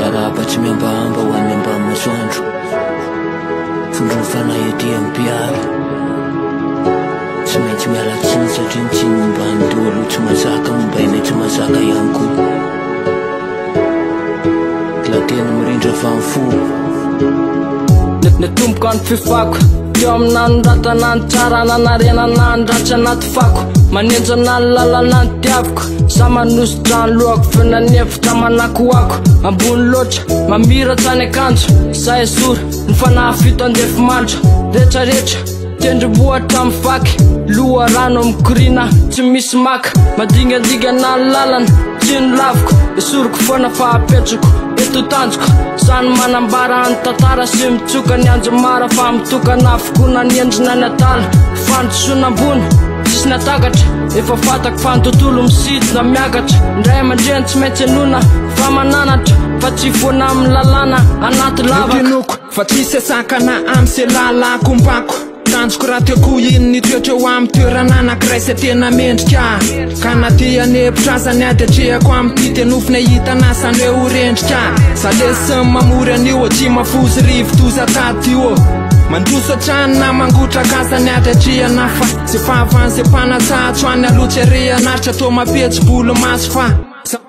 Arapatsy miambahamba ho an'ny ambamasoandro fondro ny fanahidia amin'ny mpiara tsy maintsy miala tsiny satria mitsiny momba ny dolo tsy mazaka momba eny tsy mazaka ihany koa la tena mirindra fa ny fo netomboka ny fifako teo aminany ratana ny tsara nanarenana ny ratsy anaty fako manenjana ny lalana ny tiaviko sa manositra ny lohako fenanevitra manakoako ambony loatra mamiratra ny akanjo sa esora ny fanahafito andefy mandra rehetrarehetra tendrombohatra amin'ny vaky loha rano amikorina tsy misy maka madingadigana ny lalana tsy ny laviko esoriko foana fa apetrako eto tanjoko sany manambara ny tantara sy mitsoka ny anjomara fa mitokana avokona ny endrina ny atala fandrosoanambony sisy natakatra efa fatako fa ny tontolo misidina miakatra ndray aman-dreny tsy maintsy anona fa mananatra fa tsy foana amin'ny lalàna anaty lavaka fa tsisy asakana amin'ny se lalako tanjoko raha tiako iny ny toetra eo amin'ny toerana anankiray sy tena mendrika ka na tia nevitra zany adatrehako amin'ny ty tenofina hitana san'ireo rendrika salesy mamory an'io tsy mafozy rivotoza tady io mandroso atrany na mangotraka zany adatrehana fa ze fahavany ze mpanatsahatso any alotsy arehanaritra to mapetsy bolo maso fa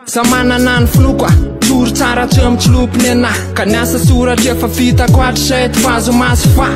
sa manana ny finoko toro tsara tsy mitsilopiny anahy ka ny asa soratra efa vitako atrysaity fazo maso fa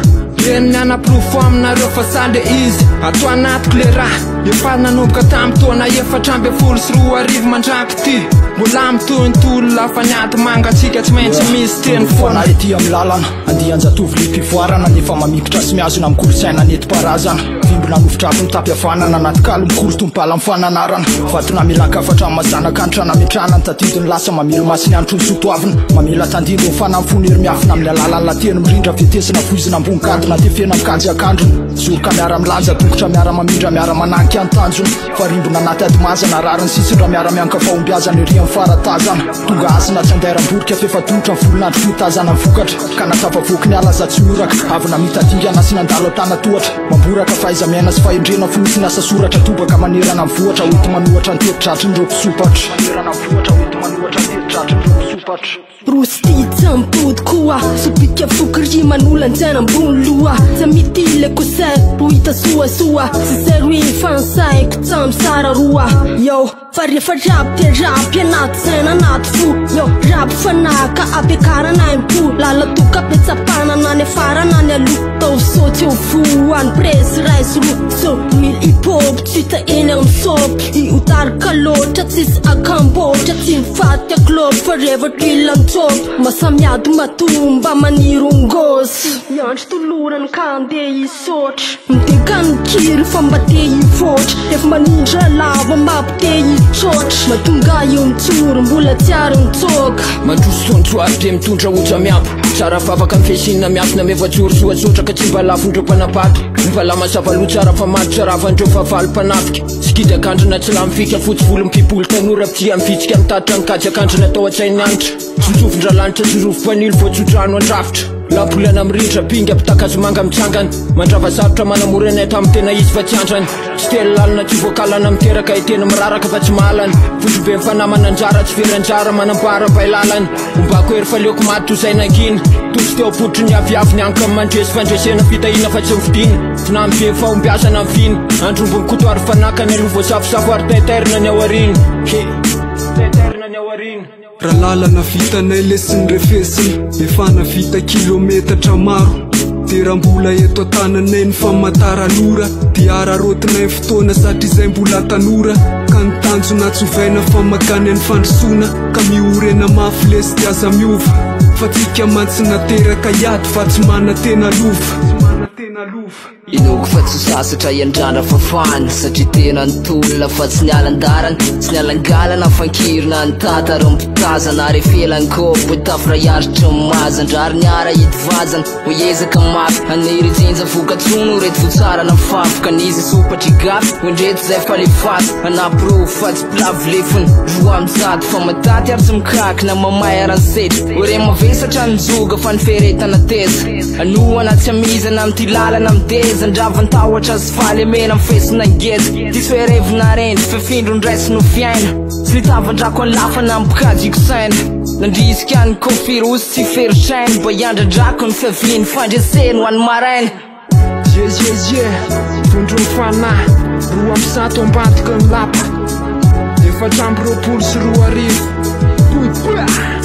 reny anaprofo aminareo fa sale izy ato anatiko le raha efa nanomboka tamin'ny taona efatra amby folo sy roa arivo mandraky ty mbola mitohintolo lafa niady mangatsika tsy maintsy misy teny foana ety amin'ny lalana andianjatovy lim-pivoarana nefa mamikitra sy miazona amin'ny kolosaina neti-parazana vimbona nofitrako nitapiafanana anaty kalo mikolo tompala amin'ny fananarana vatona milakafatra mazanaka anitra nametrana ny tatidiny lasa mamilo masiny andro ny sotoavina mamila tandindo ny fanamfonery miafina amin'ny alalany lateny mirindra vetesina foizina ambony kadina tefena mikajy akandrony zoroka miara milanja tongotra miara mamindra miara mananky antanjony farimbona anaty adimazana rariny sisindra miara mianka fahombiazana ery amin'ny faratazana tonga asina tsy andaira-mborika fefa tongotra ny volonandro fitazana mivokatra ka natavavoky ny alaza tsy oraka avy namitadingana sy nandalo atana tohatra mamboraka faiza miaina sy fahendrena fotsiny asa soratra tobaka manerana amin'ny vohatra oety manohatra ny teritratry ndreo mpisopatra manerana amin'ny vohatra oety manohatra ny teritratry ndreo mpisopatra Prostitsa mpody koa Supika fukri manulanjana mbunlua Zamitile kusay ruita sua Siserui fansai kutsam sararua Yo Farya farap te rap ya nat sena nat fu Yo rap fanaka ape kara na impu Lala tuka pizza pana nane fara nane lukto So teo fuan press rice ru So mil hip-hop Tita ene sop I utar kalota tis akambo Chatin fat ya club forever drill on top Masamiado matumba manirungos Yanch tuluran kande I sort Mtegan kiri fambate I fort Def maninja lava mapte I church Matunga yung tsur mbula tiarang tok Mandrosontroary de mitondra otra miapo Tsara favaka mifesina miafina mevoatsoro soatsotra ka tsy mba lafondreo mpanapaty Mivalama savalo tsara fa maro tsara avandreo fa valy mpanafika Sikita akandrina tsy la mifika fotsy volo mipipolo tanora Ptia mifitsika mitatra mikajy akandrina tao an-tsainy anitra Tsotsofondra lanitra tsorofo panilo voatsotrano andrafitra Lampolana mirindra pinga pitakazo manga mitsangana Mandrava sarotra manamora anay tamin'ny tena izy fa tsy andrany Tsy telo lalina tsy voakalana miteraka etena miraraka fa tsy malany Fotro be mifanamana anjara tsy veranjara manambara bailalany Ombako ery faleoko maty tosainangina Tosy teo apotro ny aviavy anka mandresy fandresena fitahina fa tsy mifidina Tsy nambe fahombiazana miviny Andrombony kotoary fanakany alovo safosafo ary taiterina ny awariny Taiterina ny awariny Raha lalana vitanay lesiny refesiny Efa navita kilometatra maro Terambola eto tananay ny famatara lora Diara rotinay fotoana satria izay mbola tanora Ka ny tanjona tsovaina famakany any fandrosona Ka miorena mafy lesy tiaza miova Fa tsika mantsy nateraka iady fa tsy mana tena lova Inoko fa tsy sasatra iandrandra fafany Satria tena nitolona fa tsy nialandarany Tsy nialangalana fankirina ny tantara mpitazana Refelany kopo tafra iaritra mazandrary niara hitivazana Ho ezaka mafy Anery jinja vokatsono reto votsara na fafoka Nizy sopatry gafy Ondreto zay fa le fasy Anapro fa tsy plavo lefony Roa mitsady fa mataty ary tsy mikaki Na mamay aransetry Ore mavesatra ny joga fa ny feretana teza Anoana tsy amizana amty lalana amteza zandravan-tahotra azy faly amena am fesina ngeza ty soerevina rendy fefindro ndraisy no fiaina sy nitavan-drako any lafana ambokajiko saina nandrisika any kofirosy tsy feritrainy mba iandradrako ny fiaviany fandreseny ho any maraina tondro ny fanahy roa amby zato ambadika ny lapa 4 amby 20 sy 2 arivo